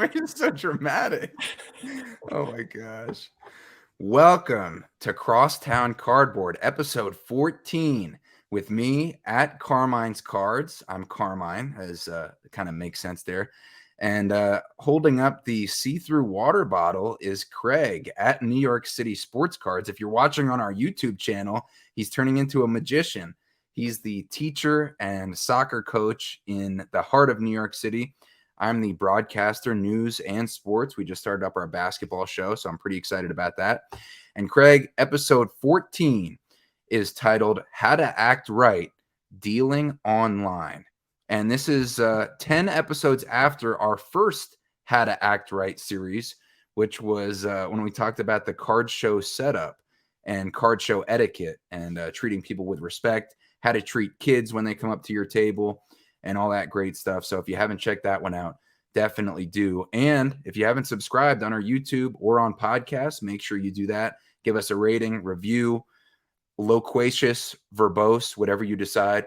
make it so dramatic. Oh my gosh. Welcome to Crosstown Cardboard, episode 14, with me at Carmine's Cards. I'm Carmine, as it kind of makes sense there. And holding up the see-through water bottle is Craig at New York City Sports Cards. If you're watching on our YouTube channel, he's turning into a magician. He's the teacher and soccer coach in the heart of New York City. I'm the broadcaster, news, and sports. We just started up our basketball show, so I'm pretty excited about that. And Craig, episode 14 is titled How to Act Right, Dealing Online. And this is 10 episodes after our first How to Act Right series, which was when we talked about the card show setup and card show etiquette and treating people with respect, how to treat kids when they come up to your table, and all that great stuff. So if you haven't checked that one out, definitely do. And if you haven't subscribed on our YouTube or on podcasts, make sure you do that. Give us a rating, review, loquacious, verbose, whatever you decide.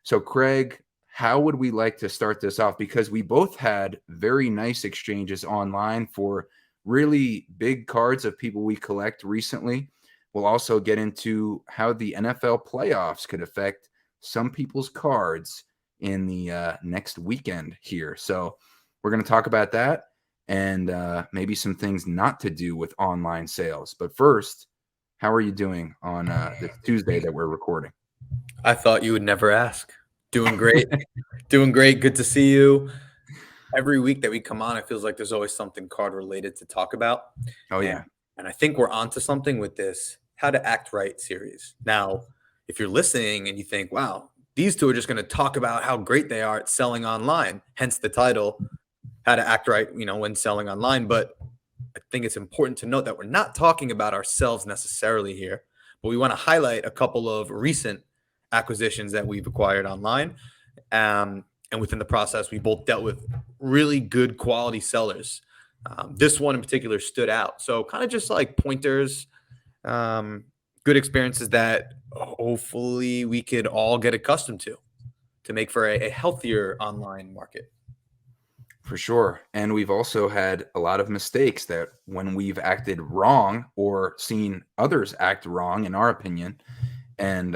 So Craig, how would we like to start this off? Because we both had very nice exchanges online for really big cards of people we collect recently. We'll also get into how the NFL playoffs could affect some people's cards in the next weekend here. So we're going to talk about that and maybe some things not to do with online sales. But first, how are you doing on this Tuesday that we're recording? I thought you would never ask. Doing great. Doing great. Good to see you. Every week that we come on, it feels like there's always something card related to talk about. Oh, yeah. And I think we're onto something with this How to Act Right series. Now, if you're listening and you think, wow, these two are just going to talk about how great they are at selling online, hence the title, How to Act Right, when selling online. But I think it's important to note that we're not talking about ourselves necessarily here, but we want to highlight a couple of recent acquisitions that we've acquired online. And within the process, we both dealt with really good quality sellers. This one in particular stood out. So kind of just like pointers, good experiences that hopefully we could all get accustomed to make for a healthier online market. For sure. And we've also had a lot of mistakes that when we've acted wrong or seen others act wrong, in our opinion. And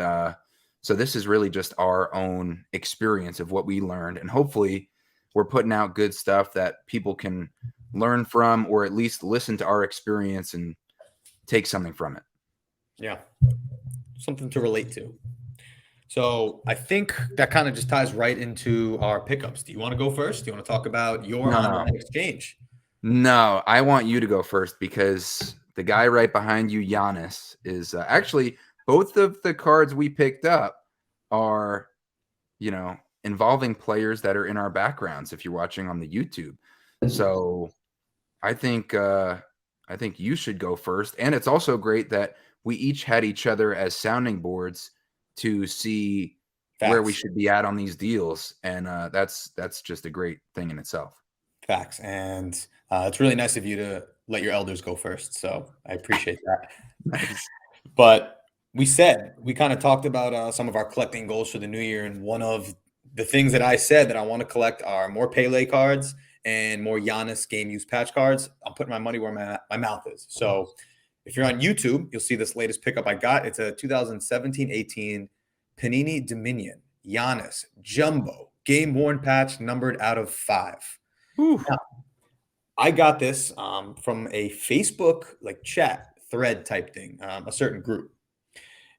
so this is really just our own experience of what we learned. And hopefully we're putting out good stuff that people can learn from, or at least listen to our experience and take something from it. Yeah. Something to relate to. So I think that kind of just ties right into our pickups. Do you want to go first? Do you want to talk about your online exchange? No, I want you to go first because the guy right behind you, Giannis, is actually both of the cards we picked up are, involving players that are in our backgrounds if you're watching on the YouTube. So I think you should go first. And it's also great that we each had each other as sounding boards to see where we should be at on these deals. And that's just a great thing in itself. Facts. And it's really nice of you to let your elders go first. So I appreciate that. Nice. But we kind of talked about some of our collecting goals for the new year. And one of the things that I said that I want to collect are more Pele cards and more Giannis game use patch cards. I'm putting my money where my mouth is. So if you're on YouTube, you'll see this latest pickup I got. It's a 2017-18 Panini Dominion Giannis Jumbo game worn patch numbered out of 5. Now, I got this from a Facebook chat thread type thing, a certain group.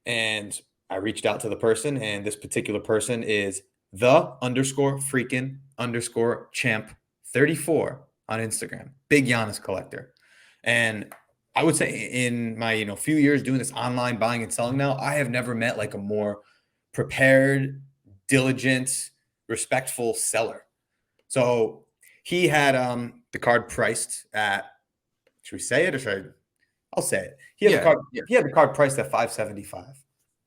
And I reached out to the person, and this particular person is the_freaking_champ34 on Instagram. Big Giannis collector. And I would say in my few years doing this online buying and selling now, I have never met a more prepared, diligent, respectful seller. So he had the card priced at, should we say it or I'll say it. He had the card priced at $575.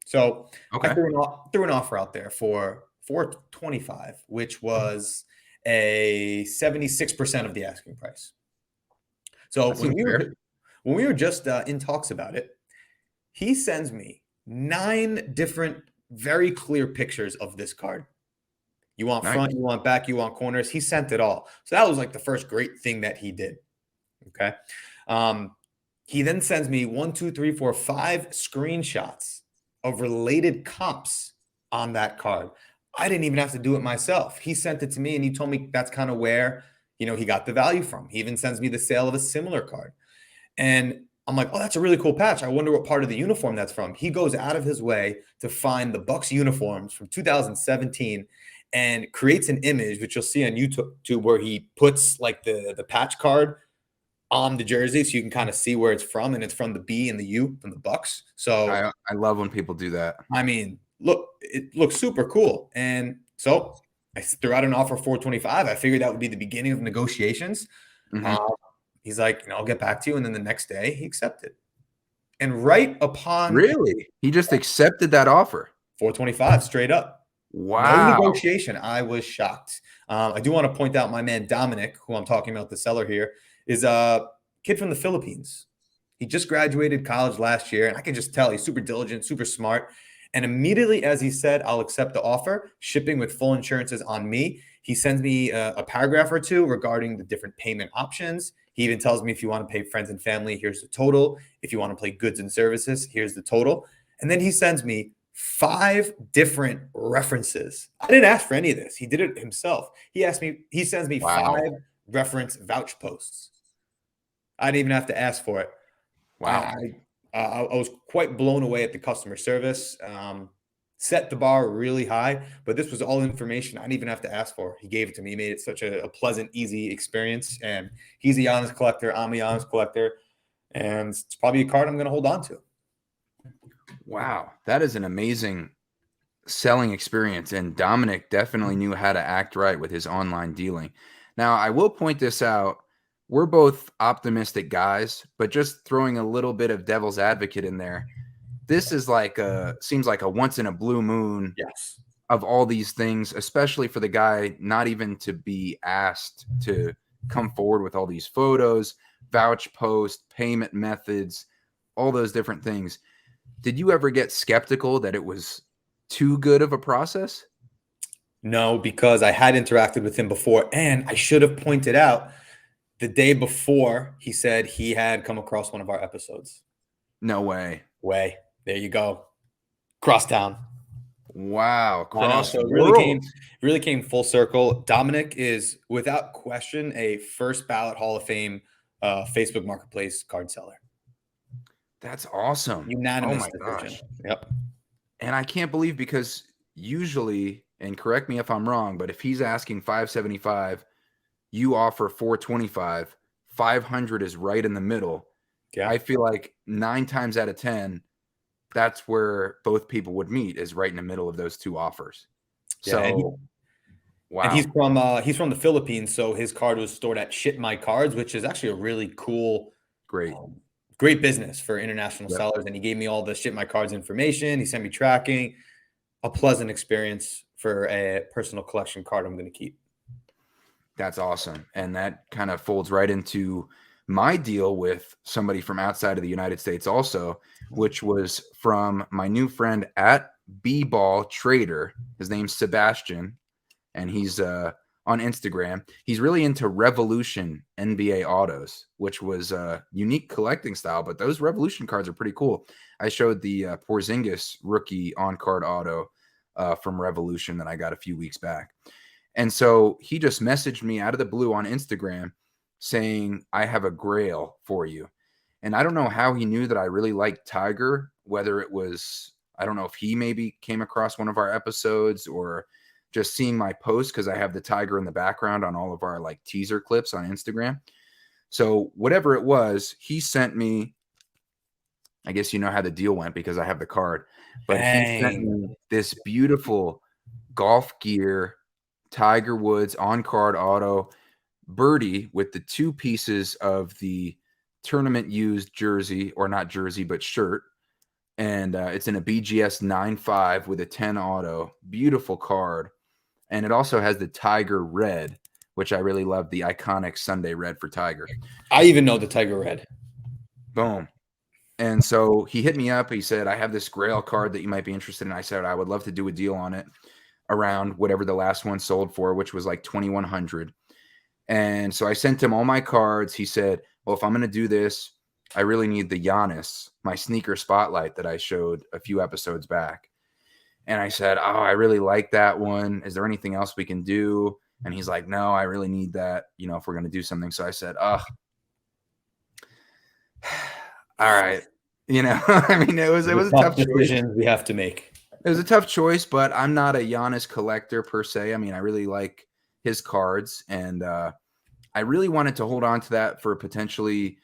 So I threw an offer out there for $425, which was a 76% of the asking price. So when we were just in talks about it, he sends me 9 different, very clear pictures of this card. You want Nice. front, you want back, you want corners. He sent it all. So that was like the first great thing that he did. Okay. He then sends me 5 screenshots of related comps on that card. I didn't even have to do it myself. He sent it to me and he told me that's kind of where, he got the value from. He even sends me the sale of a similar card. And I'm like, oh, that's a really cool patch. I wonder what part of the uniform that's from. He goes out of his way to find the Bucks uniforms from 2017 and creates an image, which you'll see on YouTube, where he puts like the patch card on the jersey so you can kind of see where it's from, and it's from the B and the U from the Bucks. So I love when people do that. I mean, look, it looks super cool. And so I threw out an offer for $425. I figured that would be the beginning of negotiations. He's like, I'll get back to you. And then the next day he accepted. And right upon Really? He just accepted that offer. $425 straight up. Wow. No negotiation. I was shocked. I do want to point out my man Dominic, who I'm talking about, the seller here, is a kid from the Philippines. He just graduated college last year, and I can just tell he's super diligent, super smart. And immediately as he said, I'll accept the offer, shipping with full insurances on me, he sends me a paragraph or two regarding the different payment options. He even tells me, if you want to pay friends and family, here's the total. If you want to pay goods and services, here's the total. And then he sends me 5 different references. I didn't ask for any of this. He did it himself. He sends me 5 reference vouch posts. I didn't even have to ask for it. Wow. I was quite blown away at the customer service. Set the bar really high, but this was all information I didn't even have to ask for. He gave it to me. He made it such a pleasant, easy experience. And he's a honest collector. I'm a honest collector. And it's probably a card I'm going to hold on to. Wow. That is an amazing selling experience. And Dominic definitely knew how to act right with his online dealing. Now, I will point this out. We're both optimistic guys, but just throwing a little bit of devil's advocate in there. This is seems like a once in a blue moon of all these things, especially for the guy not even to be asked to come forward with all these photos, vouch post, payment methods, all those different things. Did you ever get skeptical that it was too good of a process? No, because I had interacted with him before, and I should have pointed out the day before he said he had come across one of our episodes. No way. There you go. Crosstown. Wow. So it really came full circle. Dominic is without question a first ballot Hall of Fame Facebook Marketplace card seller. That's awesome. Unanimous decision. Gosh. Yep. And I can't believe, because usually, and correct me if I'm wrong, but if he's asking $575, you offer $425, $500 is right in the middle. Yeah. I feel like 9 times out of 10, that's where both people would meet, is right in the middle of those two offers. Yeah, wow. And he's from the Philippines, so his card was stored at Ship My Cards, which is actually a really cool, great business for international sellers. And he gave me all the Ship My Cards information. He sent me tracking. A pleasant experience for a personal collection card I'm going to keep. That's awesome. And that kind of folds right into my deal with somebody from outside of the United States also, which was from my new friend at B-Ball Trader. His name's Sebastian, and he's on Instagram. He's really into Revolution NBA autos, which was a unique collecting style, but those Revolution cards are pretty cool. I showed the Porzingis rookie on-card auto from Revolution that I got a few weeks back. And so he just messaged me out of the blue on Instagram saying, I have a grail for you. And I don't know how he knew that I really liked Tiger, whether it was, I don't know if he maybe came across one of our episodes or just seeing my post, because I have the Tiger in the background on all of our like teaser clips on Instagram. So whatever it was, he sent me, I guess you know how the deal went because I have the card, but he sent me this beautiful golf gear Tiger Woods on-card auto birdie with the 2 pieces of the tournament used jersey, or not jersey, but shirt. And it's in a BGS 9.5 with a 10 auto. Beautiful card. And it also has the Tiger red, which I really love, the iconic Sunday red for Tiger. I even know the Tiger red. Boom. And so he hit me up. He said, I have this Grail card that you might be interested in. I said, I would love to do a deal on it. around whatever the last one sold for, which was like 2,100. And so I sent him all my cards. He said, well, if I'm going to do this, I really need the Giannis, my sneaker spotlight that I showed a few episodes back. And I said, oh, I really like that one. Is there anything else we can do? And he's like, no, I really need that, if we're going to do something. So I said, oh, all right. I mean, it was a tough decision we have to make. It was a tough choice, but I'm not a Giannis collector per se. I mean, I really like his cards, and I really wanted to hold on to that for potentially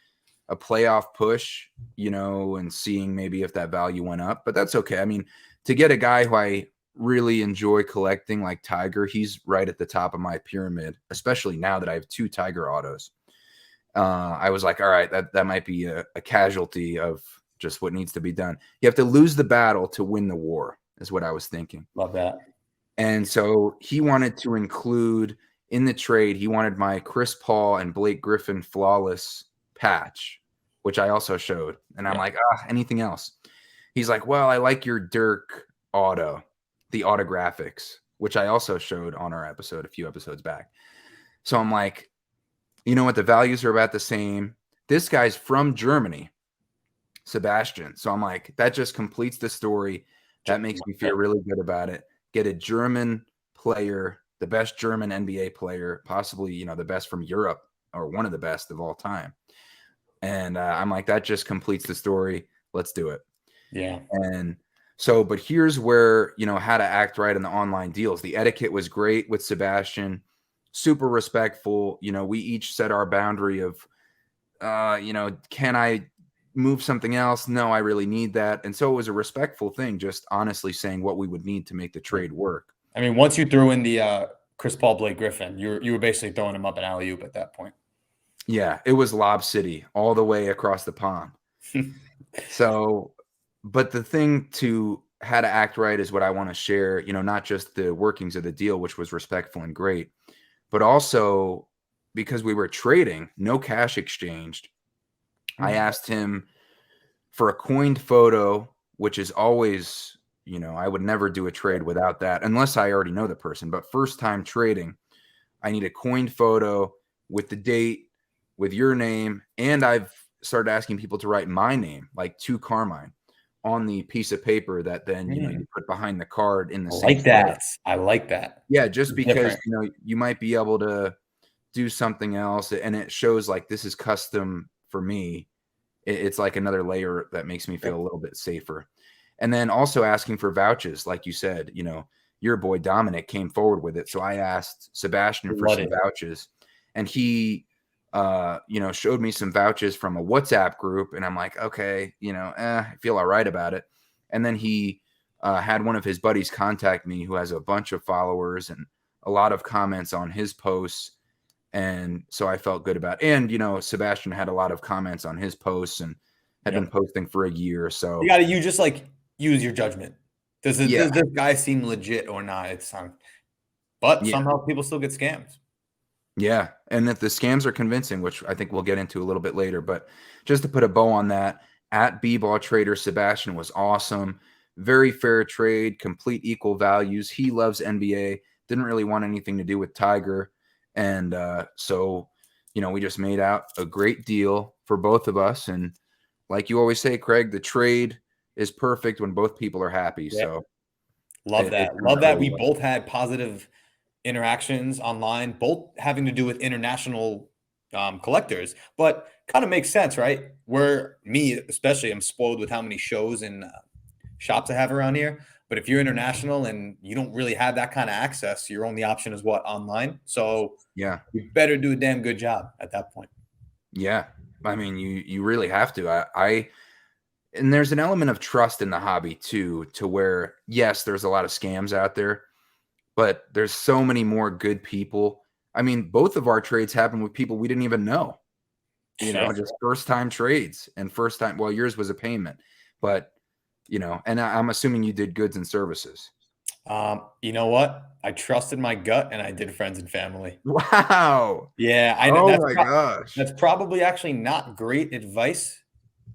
a playoff push, and seeing maybe if that value went up, but that's okay. I mean, to get a guy who I really enjoy collecting like Tiger, he's right at the top of my pyramid, especially now that I have 2 Tiger autos. I was like, all right, that might be a casualty of just what needs to be done. You have to lose the battle to win the war, is what I was thinking. Love that. And so he wanted to include in the trade, he wanted my Chris Paul and Blake Griffin flawless patch, which I also showed. And I'm like, anything else? He's like, well, I like your Dirk auto, the autographics, which I also showed on our episode a few episodes back. So I'm like, you know what? The values are about the same. This guy's from Germany, Sebastian. So I'm like, that just completes the story. That makes me feel really good about it. Get a German player, the best German NBA player, possibly, the best from Europe or one of the best of all time. And I'm like, that just completes the story. Let's do it. Yeah. And so, but here's where, how to act right in the online deals. The etiquette was great with Sebastian, super respectful. We each set our boundary of, can I move something else? No, I really need that. And so it was a respectful thing, just honestly saying what we would need to make the trade work. I mean, once you threw in the Chris Paul, Blake Griffin, you were basically throwing him up an alley-oop at that point. Yeah, it was Lob City all the way across the pond. So, but the thing to how to act right is what I want to share, not just the workings of the deal, which was respectful and great, but also because we were trading, no cash exchanged. I asked him for a coined photo, which is always, I would never do a trade without that unless I already know the person. But first time trading, I need a coined photo with the date, with your name. And I've started asking people to write my name, like to Carmine, on the piece of paper that then, you put behind the card in the same place. I like that. Yeah, just because, you might be able to do something else and it shows like this is custom for me. It's like another layer that makes me feel a little bit safer. And then also asking for vouchers, like you said, your boy Dominic came forward with it. So I asked Sebastian for some vouchers, and he, showed me some vouchers from a WhatsApp group, and I'm like, okay, I feel all right about it. And then he had one of his buddies contact me who has a bunch of followers and a lot of comments on his posts. And so I felt good about it. And, Sebastian had a lot of comments on his posts and had been posting for a year. So you just like use your judgment. Does this guy seem legit or not? It's but somehow people still get scammed. Yeah. And that the scams are convincing, which I think we'll get into a little bit later. But just to put a bow on that, at B-Ball Trader, Sebastian was awesome. Very fair trade, complete equal values. He loves NBA. Didn't really want anything to do with Tiger. And so, we just made out a great deal for both of us. And like you always say, Craig, the trade is perfect when both people are happy. Yep. So love that. Love that we both had positive interactions online, both having to do with international collectors, but kind of makes sense, right? Where me, especially, I'm spoiled with how many shows and shops I have around here. But if you're international and you don't really have that kind of access, your only option is what? Online. So yeah, you better do a damn good job at that point. Yeah. I mean, you really have to. And there's an element of trust in the hobby too, to where, yes, there's a lot of scams out there, but there's so many more good people. I mean, both of our trades happened with people we didn't even know, just first time trades and first time. Well, yours was a payment, but and I'm assuming you did goods and services. You know what? I trusted my gut and I did friends and family. Wow. Yeah. I know. Oh my gosh. That's probably actually not great advice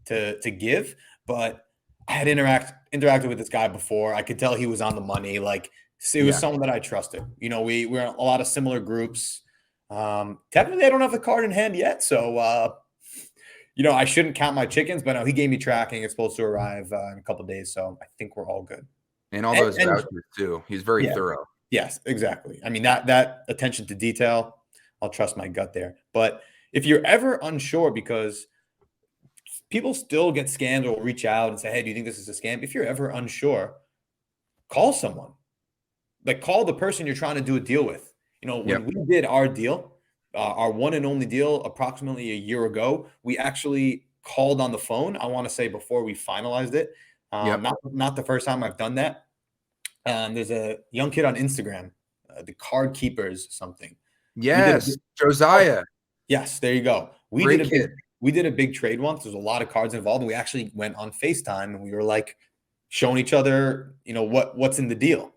to give, but I had interacted with this guy before. I could tell he was on the money. Like See, it was someone that I trusted. You know, we're in a lot of similar groups. Technically, I don't have the card in hand yet, so you know, I shouldn't count my chickens. But no, he gave me tracking. It's supposed to arrive in a couple of days, so I think we're all good. And all those vouchers too. He's very Yeah, thorough. yes, exactly. I mean, that attention to detail, I'll trust my gut there. But if you're ever unsure, because people still get scammed or reach out and say, "Hey, do you think this is a scam?" If you're ever unsure, call someone. Like, call the person you're trying to do a deal with. You know, when Yep. we did our deal, our one and only deal approximately a year ago, we actually called on the phone. I want to say before we finalized it. Yep. Not the first time I've done that. There's a young kid on Instagram, the Card Keepers something. We did a Yes. big, oh, Josiah. yes, there you go. Great kid. We did a big trade once. There's a lot of cards involved, and we actually went on FaceTime and we were like showing each other, you know, what's in the deal.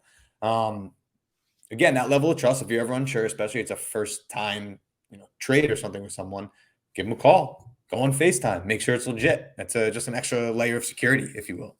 Again, that level of trust, if you're ever unsure, especially it's a first time, you know, trade or something with someone, give them a call, go on FaceTime, make sure it's legit. That's just an extra layer of security, if you will.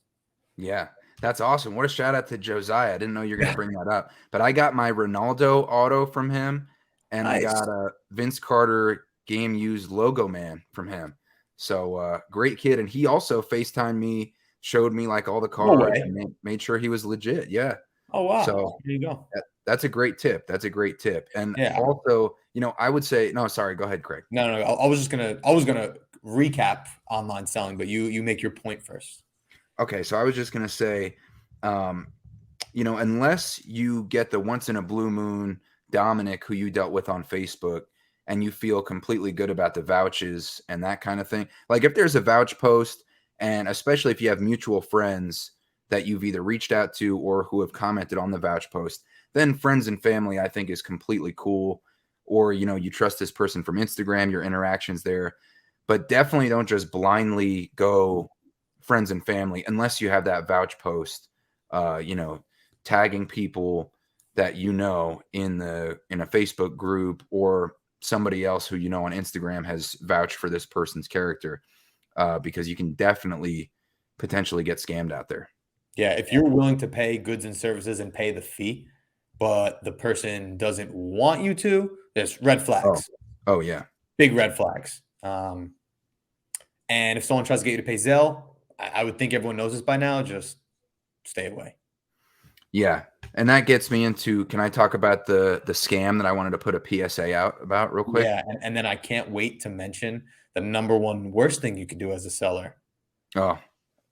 Yeah. That's awesome. What a shout out to Josiah. I didn't know you were going to bring that up, but I got my Ronaldo auto from him, and I Nice. got a Vince Carter game used logo man from him. So great kid. And he also FaceTimed me, showed me like all the No cards, way. and made sure he was legit. Yeah. Oh, wow. So There you go. that's a great tip. That's a great tip. And Yeah. also, you know, I would say, no, sorry, go ahead, Craig. No. I was gonna recap online selling, but you make your point first. Okay, so I was just gonna say, you know, unless you get the once in a blue moon Dominic who you dealt with on Facebook and you feel completely good about the vouches and that kind of thing, like if there's a vouch post, and especially if you have mutual friends that you've either reached out to or who have commented on the vouch post, then friends and family, I think, is completely cool. Or, you know, you trust this person from Instagram, your interactions there, but definitely don't just blindly go friends and family unless you have that vouch post, you know, tagging people that you know in a Facebook group, or somebody else who you know on Instagram has vouched for this person's character, because you can definitely potentially get scammed out there. Yeah, if you're willing to pay goods and services and pay the fee, but the person doesn't want you to, there's red Oh, flags, oh yeah, big red flags. And if someone tries to get you to pay Zelle, I would think everyone knows this by now. Just stay away. yeah. And that gets me into, can I talk about the scam that I wanted to put a PSA out about real quick? Yeah, and then I can't wait to mention the number one worst thing you could do as a seller. Oh,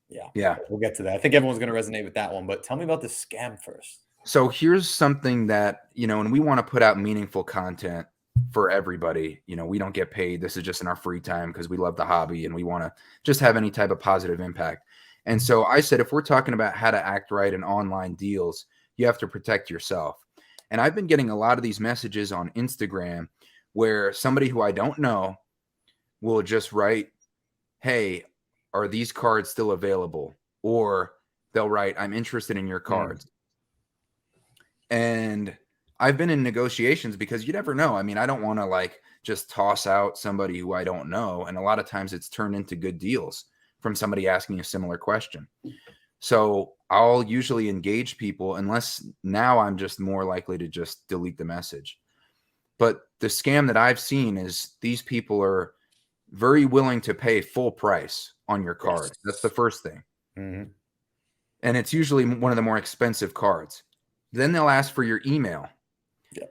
Yeah, yeah. we'll get to that. I think everyone's going to resonate with that one, but tell me about the scam first. So here's something that, you know, and we want to put out meaningful content for everybody. You know, we don't get paid. This is just in our free time because we love the hobby and we want to just have any type of positive impact. And so I said, if we're talking about how to act right in online deals, you have to protect yourself. And I've been getting a lot of these messages on Instagram where somebody who I don't know will just write, "Hey, are these cards still available?" Or they'll write, "I'm interested in your cards." And I've been in negotiations because you never know. I mean, I don't want to like just toss out somebody who I don't know. And a lot of times it's turned into good deals from somebody asking a similar question. So I'll usually engage people, unless now I'm just more likely to just delete the message. But the scam that I've seen is these people are very willing to pay full price on your card. That's the Yes. first thing. Mhm. And it's usually one of the more expensive cards. Then they'll ask for your email. Yeah.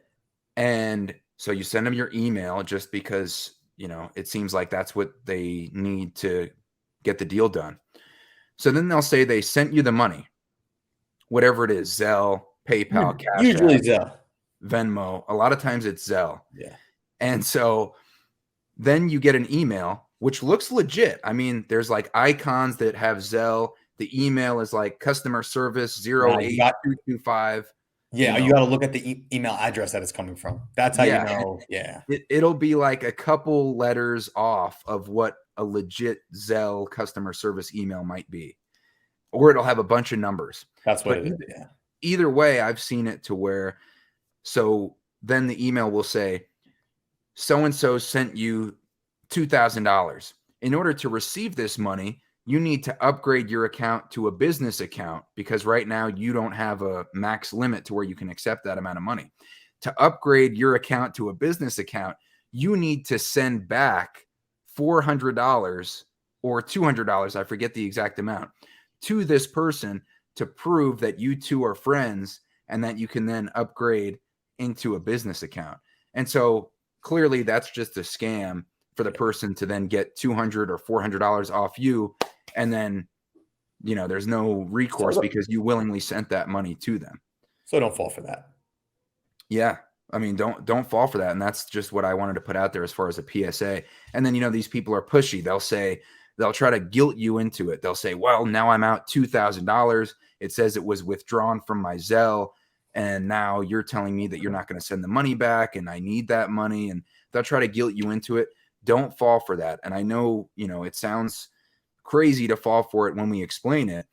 And so you send them your email just because, you know, it seems like that's what they need to get the deal done. So then they'll say they sent you the money, whatever it is, Zelle, PayPal, Cash Usually App, Zelle. Venmo. A lot of times it's Zelle. Yeah. And so then you get an email, which looks legit. I mean, there's like icons that have Zelle. The email is like customer service Now you got 08225. You Yeah, you know, gotta look at the email address that it's coming from. That's how you yeah, know. Yeah. it'll be like a couple letters off of what a legit Zelle customer service email might be, or it'll have a bunch of numbers. That's what But it is. Yeah. either way, I've seen it to where, so then the email will say, so and so sent you $2,000. In order to receive this money, you need to upgrade your account to a business account because right now you don't have a max limit to where you can accept that amount of money. To upgrade your account to a business account, you need to send back $400 or $200, I forget the exact amount, to this person to prove that you two are friends and that you can then upgrade into a business account. And so clearly that's just a scam for the person to then get $200 or $400 off you. And then, there's no recourse because you willingly sent that money to them. So don't fall for that. Yeah. I mean, don't fall for that. And that's just what I wanted to put out there as far as a PSA. And then, these people are pushy. They'll try to guilt you into it. They'll say, well, now I'm out $2,000. It says it was withdrawn from my Zelle. And now you're telling me that you're not going to send the money back and I need that money. And they'll try to guilt you into it. Don't fall for that. And I know, it sounds crazy to fall for it when we explain it.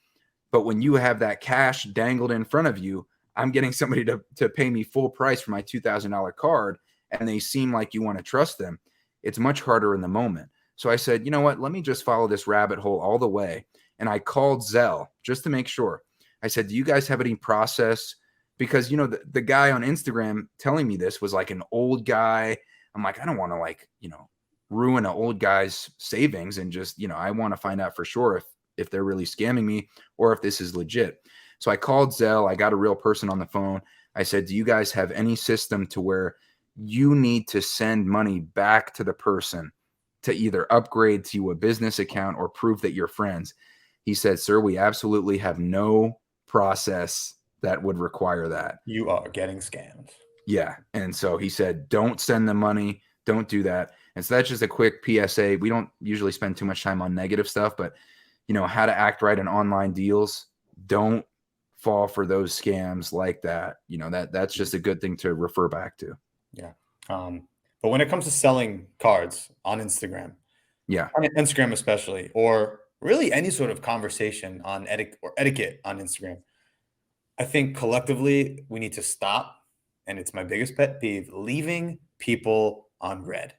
But when you have that cash dangled in front of you, I'm getting somebody to pay me full price for my $2,000 card, and they seem like you want to trust them. It's much harder in the moment. So I said, you know what? Let me just follow this rabbit hole all the way. And I called Zelle just to make sure. I said, do you guys have any process? Because, the guy on Instagram telling me this was like an old guy. I'm like, I don't want to ruin an old guy's savings and just, I want to find out for sure if they're really scamming me or if this is legit. So I called Zelle. I got a real person on the phone. I said, do you guys have any system to where you need to send money back to the person to either upgrade to a business account or prove that you're friends? He said, sir, we absolutely have no process that would require that. You are getting scammed. Yeah. And so he said, don't send the money. Don't do that. And so that's just a quick PSA. We don't usually spend too much time on negative stuff, but how to act right in online deals. Don't fall for those scams like that. That's just a good thing to refer back to. Yeah. But when it comes to selling cards on Instagram, on Instagram especially, or really any sort of conversation on etiquette on Instagram, I think collectively we need to stop. And it's my biggest pet peeve, leaving people on red.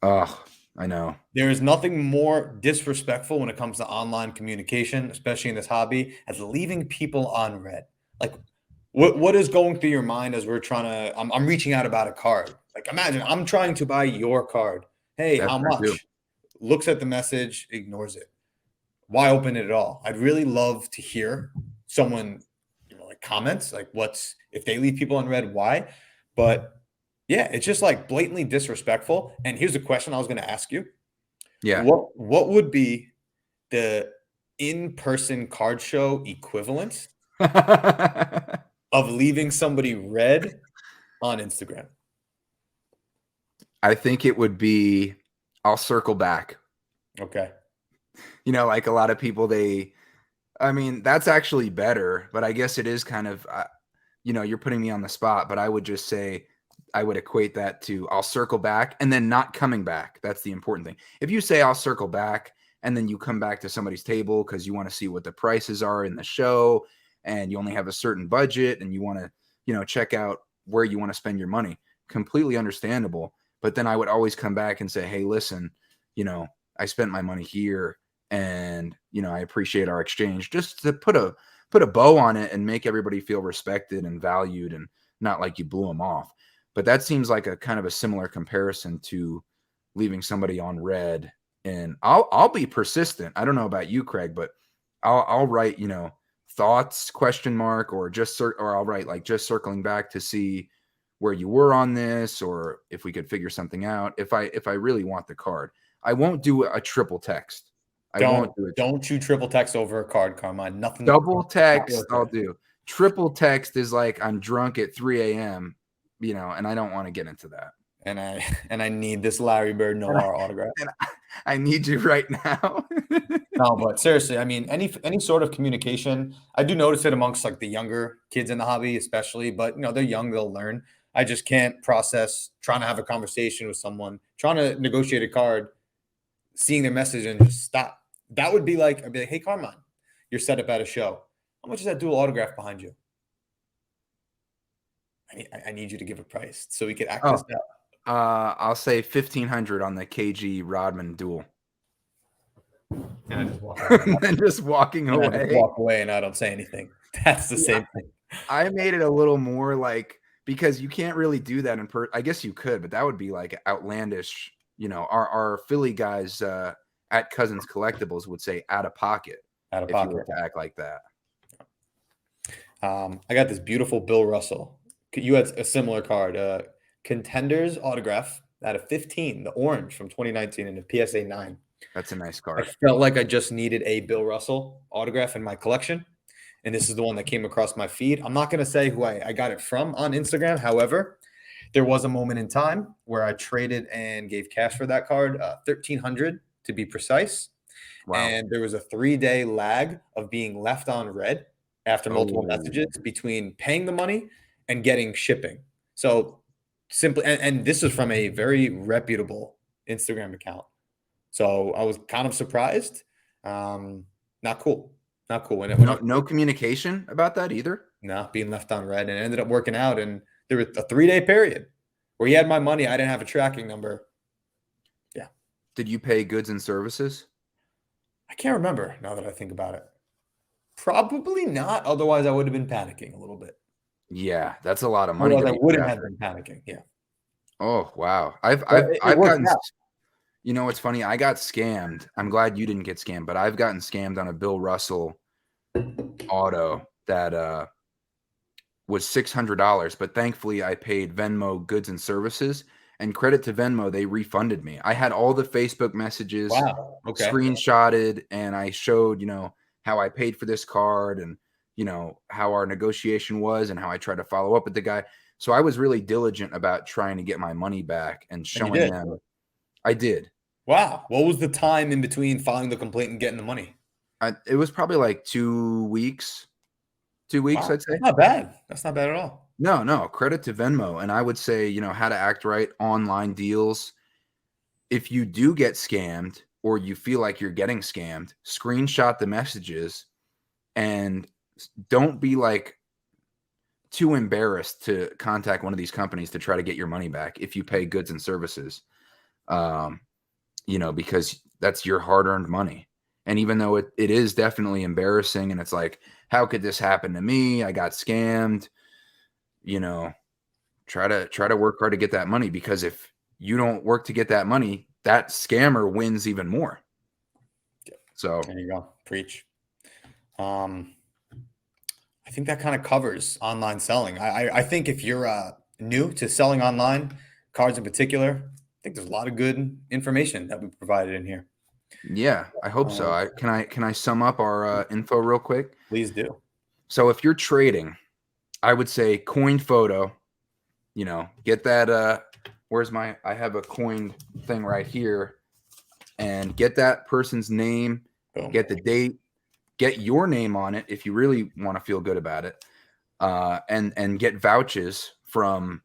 Oh, I know. There is nothing more disrespectful when it comes to online communication, especially in this hobby, as leaving people on red. Like, what is going through your mind as we're trying to? I'm reaching out about a card. Like, imagine I'm trying to buy your card. Hey, That's how true, too. much? Looks at the message, ignores it. Why open it at all? I'd really love to hear someone, comments like if they leave people on red, why? But yeah, it's just like blatantly disrespectful. And here's a question I was going to ask you. Yeah. What would be the in-person card show equivalent of leaving somebody red on Instagram? I think it would be, I'll circle back. Okay. Like a lot of people, that's actually better, but I guess it is kind of, you're putting me on the spot, but I would just say, I would equate that to I'll circle back and then not coming back. That's the important thing. If you say I'll circle back and then you come back to somebody's table because you want to see what the prices are in the show and you only have a certain budget and you want to, check out where you want to spend your money, completely understandable. But then I would always come back and say, hey, listen, I spent my money here and, I appreciate our exchange, just to put a bow on it and make everybody feel respected and valued and not like you blew them off. But that seems like a kind of a similar comparison to leaving somebody on red. And I'll be persistent. I don't know about you, Craig, but I'll write, thoughts, ? Or I'll write just circling back to see where you were on this, or if we could figure something out. If I really want the card, I won't do a triple text. Don't you triple text over a card, Carmine. Nothing. Double text I'll do. Triple text is like I'm drunk at 3 a.m. And I don't want to get into that. And I need this Larry Bird Noir autograph. I need you right now. No, but seriously, I mean, any sort of communication, I do notice it amongst like the younger kids in the hobby, especially. But they're young; they'll learn. I just can't process trying to have a conversation with someone, trying to negotiate a card, seeing their message and just stop. That would be like, I'd be like, hey, Carmine, you're set up at a show. How much is that dual autograph behind you? I need you to give a price so we could act this out. I'll say 1,500 on the KG Rodman duel. And I just walk away. and then just walking And I just away. walk away and I don't say anything. That's the See, same thing. I made it a little more like, because you can't really do that in person. I guess you could, but that would be like outlandish. Our Philly guys at Cousins Collectibles would say out of pocket Out of if you were pocket. to act like that. I got this beautiful Bill Russell. You had a similar card, Contenders autograph out of 15, the orange from 2019 and a PSA 9. That's a nice I card. felt like I just needed a Bill Russell autograph in my collection, and this is the one that came across my feed. I'm not going to say who I got it from on Instagram. However, there was a moment in time where I traded and gave cash for that card, $1,300 to be precise. Wow. And there was a 3-day lag of being left on red after multiple messages between paying the money and getting shipping. So simply, and this is from a very reputable Instagram account. So I was kind of surprised. Not cool. Not cool. And No communication about that either? No, being left on red, and it ended up working out. And there was a 3-day period where he had my money. I didn't have a tracking number. Yeah. Did you pay goods and services? I can't remember now that I think about it. Probably not. Otherwise, I would have been panicking a little bit. Yeah, that's a lot of money. Otherwise, I wouldn't have been panicking. Yeah. Oh, wow. I've It worked gotten, out. it's funny. I got scammed. I'm glad you didn't get scammed, but I've gotten scammed on a Bill Russell auto that was $600, but thankfully I paid Venmo goods and services, and credit to Venmo, they refunded me. I had all the Facebook messages Wow. Okay. screenshotted, and I showed, how I paid for this card and, how our negotiation was and how I tried to follow up with the guy. So I was really diligent about trying to get my money back and showing them. I did. Wow. What was the time in between filing the complaint and getting the money? It was probably like 2 weeks. 2 weeks, Wow. I'd say. That's not bad. That's not bad at all. No, credit to Venmo. And I would say, how to act right, online deals. If you do get scammed or you feel like you're getting scammed, screenshot the messages and don't be like too embarrassed to contact one of these companies to try to get your money back if you pay goods and services. Because that's your hard-earned money. And even though it is definitely embarrassing and it's like, how could this happen to me? I got scammed. Try to work hard to get that money, because if you don't work to get that money, that scammer wins even more. So there you go. Preach. I think that kind of covers online selling. I think if you're new to selling online, cards in particular, I think there's a lot of good information that we provided in here. Yeah, I hope so. Can I sum up our info real quick? Please do. So if you're trading, I would say coined photo, get that I have a coined thing right here, and get that person's name, Boom. Get the date, get your name on it if you really want to feel good about it, and get vouches from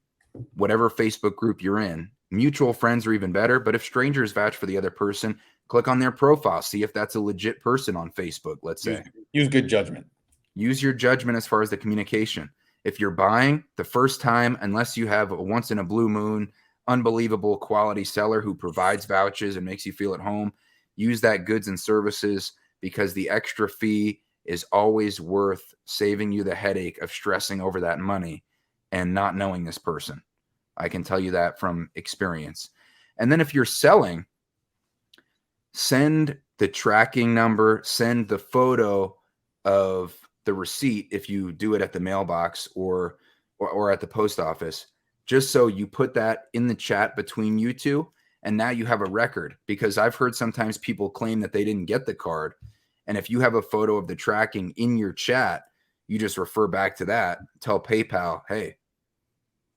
whatever Facebook group you're in. Mutual friends are even better, but if strangers vouch for the other person, click on their profile, see if that's a legit person on Facebook, let's say. Use good judgment. Use your judgment as far as the communication. If you're buying the first time, unless you have a once in a blue moon, unbelievable quality seller who provides vouchers and makes you feel at home, use that goods and services, because the extra fee is always worth saving you the headache of stressing over that money and not knowing this person. I can tell you that from experience. And then if you're selling, send the tracking number, send the photo of the receipt if you do it at the mailbox or at the post office, just so you put that in the chat between you two, and now you have a record. Because I've heard sometimes people claim that they didn't get the card, and if you have a photo of the tracking in your chat, you just refer back to that, tell PayPal, hey,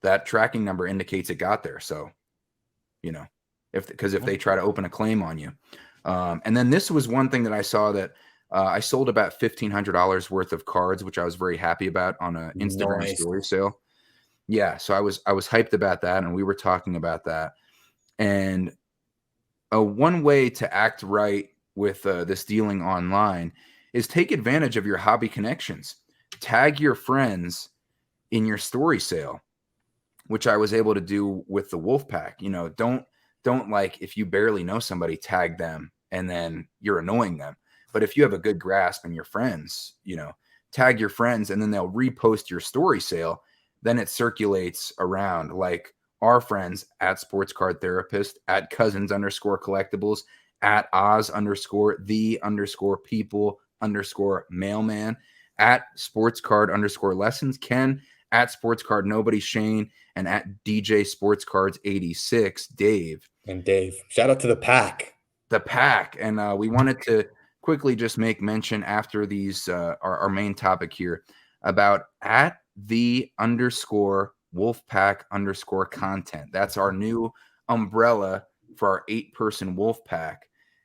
that tracking number indicates it got there. So, if they try to open a claim on you. And then this was one thing that I saw that I sold about $1,500 worth of cards, which I was very happy about on an Instagram story sale. Yeah, so I was hyped about that, and we were talking about that. And one way to act right with this dealing online is take advantage of your hobby connections. Tag your friends in your story sale, which I was able to do with the Wolfpack. Don't like, if you barely know somebody, tag them and then you're annoying them. But if you have a good grasp and your friends, tag your friends and then they'll repost your story sale, then it circulates around, like our friends at Sports Card Therapist, at Cousins_collectibles, at Oz_the_people_mailman, at Sports Card_lessons, Ken, at Sports Card Nobody, Shane, and at DJ Sports Cards 86, Dave. And Dave, shout out to the pack. The pack. And we wanted to quickly just make mention after these, our main topic here, about at _Wolfpack_content. That's our new umbrella for our 8-person Wolfpack.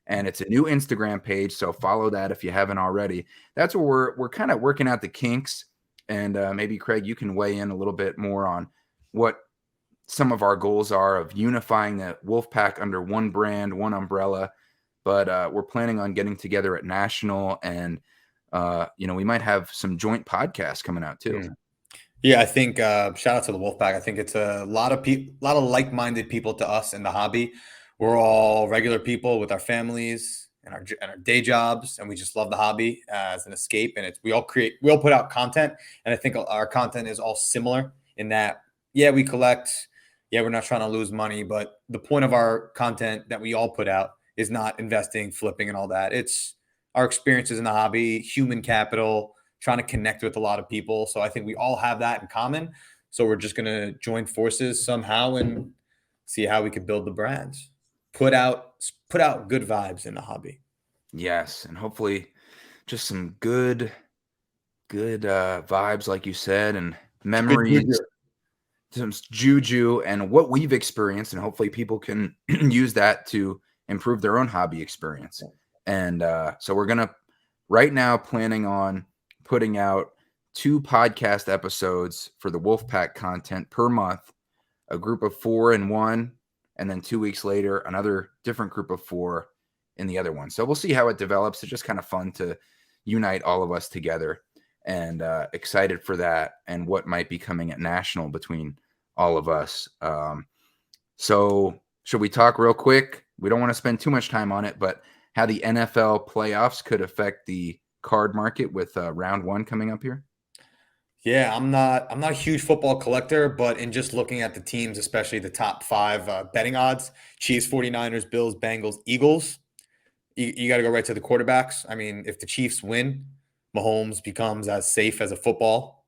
And it's a new Instagram page, so follow that if you haven't already. That's where we're kind of working out the kinks. And maybe, Craig, you can weigh in a little bit more on what some of our goals are of unifying the Wolfpack under one brand, one umbrella. But we're planning on getting together at National, and we might have some joint podcasts coming out too. Yeah, I think shout out to the Wolfpack. I think it's a lot of like-minded people to us in the hobby. We're all regular people with our families and our day jobs, and we just love the hobby as an escape. And we all put out content, and I think our content is all similar in that, yeah, we collect, yeah, we're not trying to lose money, but the point of our content that we all put out is not investing, flipping, and all that. It's our experiences in the hobby, human capital, trying to connect with a lot of people. So I think we all have that in common. So we're just going to join forces somehow and see how we could build the brands. Put out good vibes in the hobby. Yes, and hopefully just some good vibes, like you said, and memories, some juju, and what we've experienced, and hopefully people can use that to improve their own hobby experience. And so we're right now planning on putting out 2 podcast episodes for the Wolfpack content per month, a group of 4 in one, and then 2 weeks later, another different group of 4 in the other one. So we'll see how it develops. It's just kind of fun to unite all of us together, and excited for that and what might be coming at National between all of us. So should we talk real quick? We don't want to spend too much time on it, but how the NFL playoffs could affect the card market with round 1 coming up here? Yeah, I'm not a huge football collector, but in just looking at the teams, especially the top 5 betting odds, Chiefs, 49ers, Bills, Bengals, Eagles, you got to go right to the quarterbacks. I mean, if the Chiefs win, Mahomes becomes as safe as a football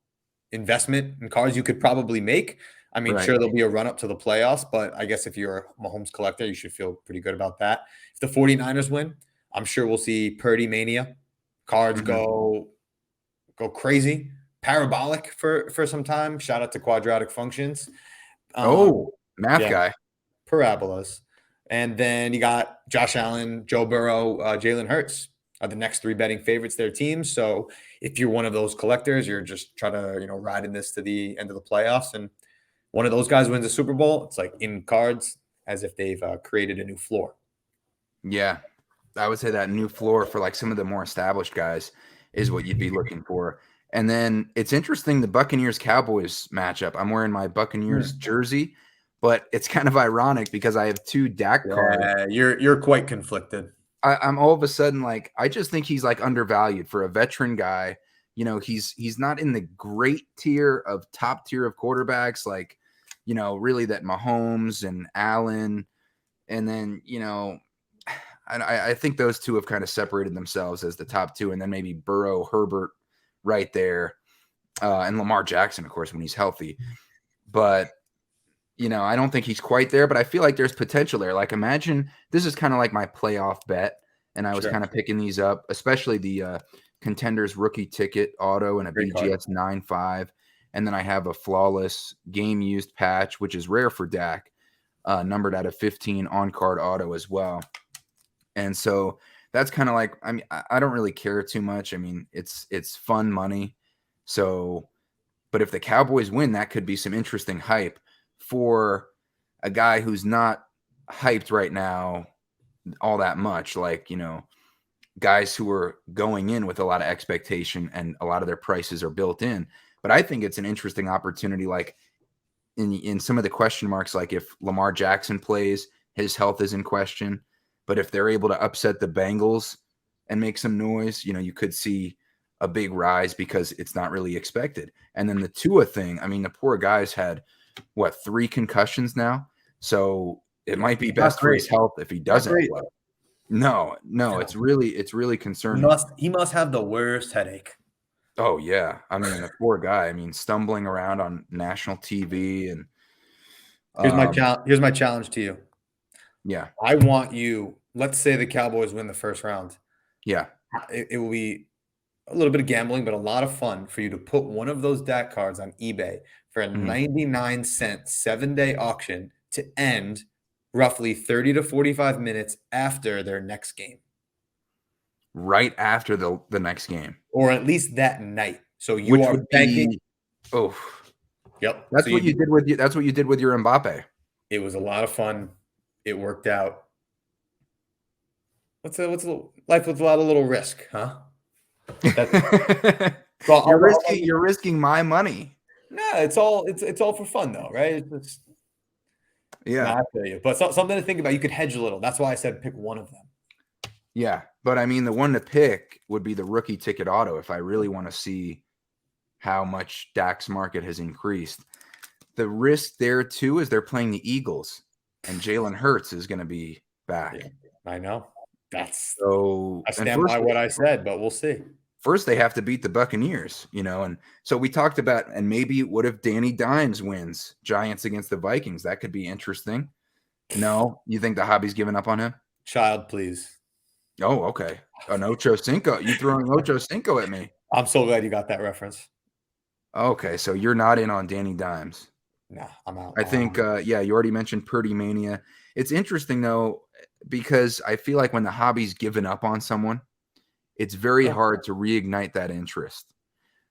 investment in cards you could probably make. I mean, Sure, there'll be a run up to the playoffs, but I guess if you're a Mahomes collector, you should feel pretty good about that. If the 49ers win, I'm sure we'll see Purdy mania. Cards go crazy, parabolic for some time. Shout out to quadratic functions. Math guy. Parabolas. And then you got Josh Allen, Joe Burrow, Jalen Hurts are the next 3 betting favorites, their teams. So if you're one of those collectors, you're just trying to, ride in this to the end of the playoffs, and one of those guys wins a Super Bowl, it's like in cards as if they've created a new floor. Yeah, I would say that new floor for like some of the more established guys is what you'd be looking for. And then it's interesting, the Buccaneers-Cowboys matchup. I'm wearing my Buccaneers jersey, but it's kind of ironic because I have 2 Dak cards. Yeah, you're quite conflicted. I'm all of a sudden like, I just think he's like undervalued for a veteran guy. He's not in the great tier of top tier of quarterbacks, like, really that Mahomes and Allen. And then, I think those 2 have kind of separated themselves as the top 2, and then maybe Burrow, Herbert right there, and Lamar Jackson, of course, when he's healthy. But I don't think he's quite there, but I feel like there's potential there. Like, imagine this is kind of like my playoff bet, and I was kind of picking these up, especially the Contenders rookie ticket auto and a BGS 9.5, and then I have a flawless game used patch, which is rare for Dak, numbered out of 15 on card auto as well. And so that's kind of like, I mean, I don't really care too much. I mean, it's fun money. So, but if the Cowboys win, that could be some interesting hype for a guy who's not hyped right now all that much. Like, guys who are going in with a lot of expectation and a lot of their prices are built in. But I think it's an interesting opportunity. Like in some of the question marks, like if Lamar Jackson plays, his health is in question. But if they're able to upset the Bengals and make some noise, you could see a big rise because it's not really expected. And then the Tua thing, I mean, the poor guy's had 3 concussions now. So it might be best for his health if he doesn't play. No, it's really concerning. He must have the worst headache. Oh yeah. I mean, the poor guy, stumbling around on national TV and here's my challenge to you. Yeah. I want you, let's say the Cowboys win the first round. Yeah. It will be a little bit of gambling, but a lot of fun for you to put one of those Dak cards on eBay for a 99-cent 7-day auction to end roughly 30 to 45 minutes after their next game. Right after the next game. Or at least that night. So you are banking. Yep. That's what you did with your Mbappe. It was a lot of fun. It worked out. What's a life with a lot of little risk, huh? You're risking my money. No, it's all for fun though, right? Yeah. I feel you. But something to think about. You could hedge a little. That's why I said pick one of them. Yeah, but the one to pick would be the rookie ticket auto if I really want to see how much Dak's market has increased. The risk there too is they're playing the Eagles, and Jalen Hurts is going to be back. Yeah, I know. I stand by what I said, but we'll see. First, they have to beat the Buccaneers, and so we talked about, and maybe what if Danny Dimes wins Giants against the Vikings? That could be interesting. No, you think the hobby's given up on him? Child, please. Oh, okay. An Ocho Cinco. You throwing Ocho Cinco at me? I'm so glad you got that reference. Okay, so you're not in on Danny Dimes. Nah, I'm out. I think, you already mentioned Purdy Mania. It's interesting, though, because I feel like when the hobby's given up on someone, it's very hard to reignite that interest.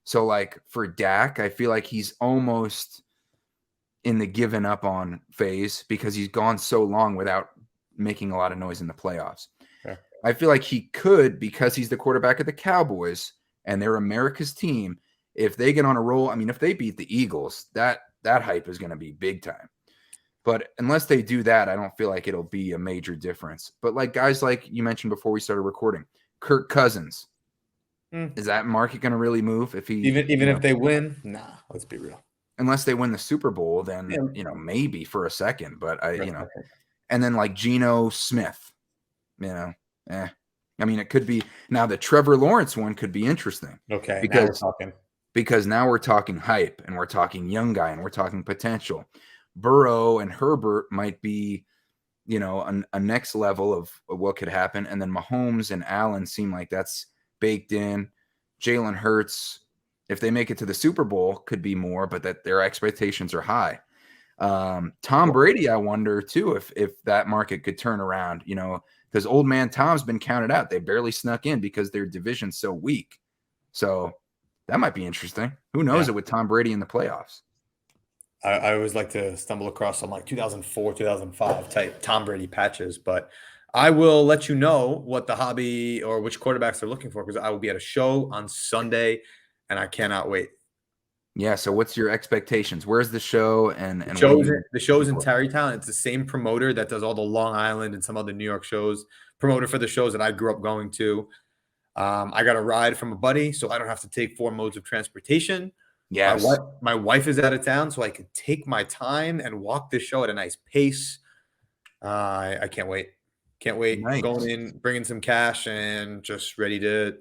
So, like, for Dak, I feel like he's almost in the given up on phase because he's gone so long without making a lot of noise in the playoffs. Okay. I feel like he could, because he's the quarterback of the Cowboys and they're America's team. If they get on a roll, if they beat the Eagles, that hype is going to be big time. But unless they do that, I don't feel like it'll be a major difference. But like guys like you mentioned before we started recording, Kirk Cousins, is that market going to really move if he even if they win? Nah, let's be real. Unless they win the Super Bowl, then maybe for a second. But and then like Geno Smith, it could be now the Trevor Lawrence one could be interesting. Okay, because now we're talking hype and we're talking young guy and we're talking potential. Burrow and Herbert might be, a next level of what could happen. And then Mahomes and Allen seem like that's baked in. Jalen Hurts, if they make it to the Super Bowl, could be more, but that their expectations are high. Tom Brady, I wonder too, if that market could turn around, because old man Tom's been counted out. They barely snuck in because their division's so weak. So that might be interesting. Who knows it with Tom Brady in the playoffs? I always like to stumble across some like 2004, 2005 type Tom Brady patches, but I will let you know what the hobby or which quarterbacks they're looking for because I will be at a show on Sunday and I cannot wait. Yeah. So what's your expectations? Where's the show? The show's in Tarrytown. It's the same promoter that does all the Long Island and some other New York shows, promoter for the shows that I grew up going to. I got a ride from a buddy, so I don't have to take 4 modes of transportation. Yes. My wife is out of town, so I could take my time and walk this show at a nice pace. I can't wait. Can't wait. Nice. Going in, bringing some cash, and just ready to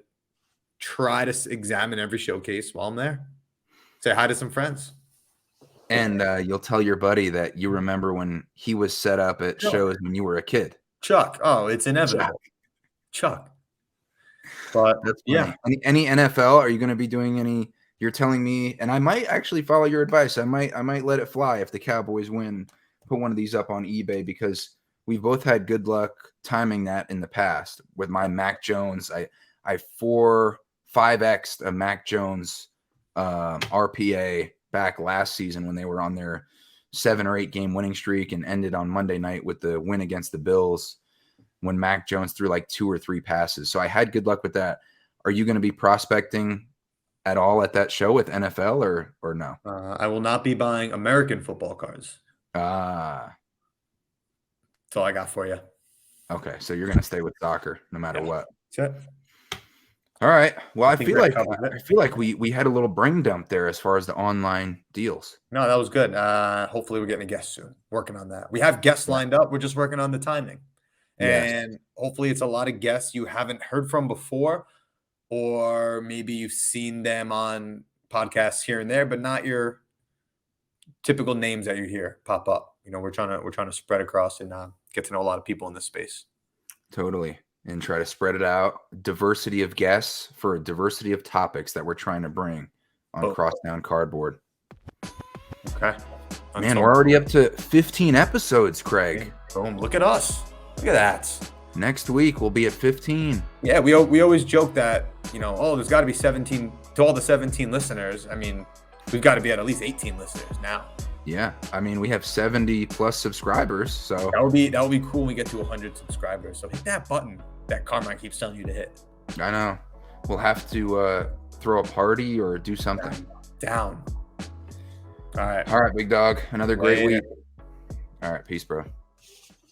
try to examine every showcase while I'm there. Say hi to some friends. And you'll tell your buddy that you remember when he was set up at shows when you were a kid. Chuck. Oh, it's inevitable. Chuck. But that's funny. Any NFL? Are you going to be doing any? You're telling me, and I might actually follow your advice. I might let it fly if the Cowboys win. Put one of these up on eBay because we've both had good luck timing that in the past with my Mac Jones. I 5x'd a Mac Jones RPA back last season when they were on their 7 or 8 game winning streak and ended on Monday night with the win against the Bills when Mac Jones threw like 2 or 3 passes. So I had good luck with that. Are you going to be prospecting at all at that show with NFL or no? I will not be buying American football cards. That's all I got for you. Okay, so you're gonna stay with soccer no matter what. That's it. All right. Well, I think feel Rick like covered it. I feel like we had a little brain dump there as far as the online deals. No, that was good. Hopefully we're getting a guest soon. Working on that. We have guests Yeah. lined up. We're just working on the timing. Yes. And hopefully it's a lot of guests you haven't heard from before, or maybe you've seen them on podcasts here and there, but not your typical names that you hear pop up. We're trying to spread across and get to know a lot of people in this space. Totally. And try to spread it out. Diversity of guests for a diversity of topics that we're trying to bring on Crosstown Cardboard. Okay. Man, we're already up to 15 episodes, Craig. Boom. Look at us. Look at that. Next week, we'll be at 15. Yeah, we always joke that, there's got to be 17, to all the 17 listeners. I mean, we've got to be at least 18 listeners now. Yeah. I mean, we have 70 plus subscribers. So that would be cool when we get to 100 subscribers. So hit that button that Carmine keeps telling you to hit. I know. We'll have to throw a party or do something. Down. All right. All right, big dog. Another great week. All right. Peace, bro.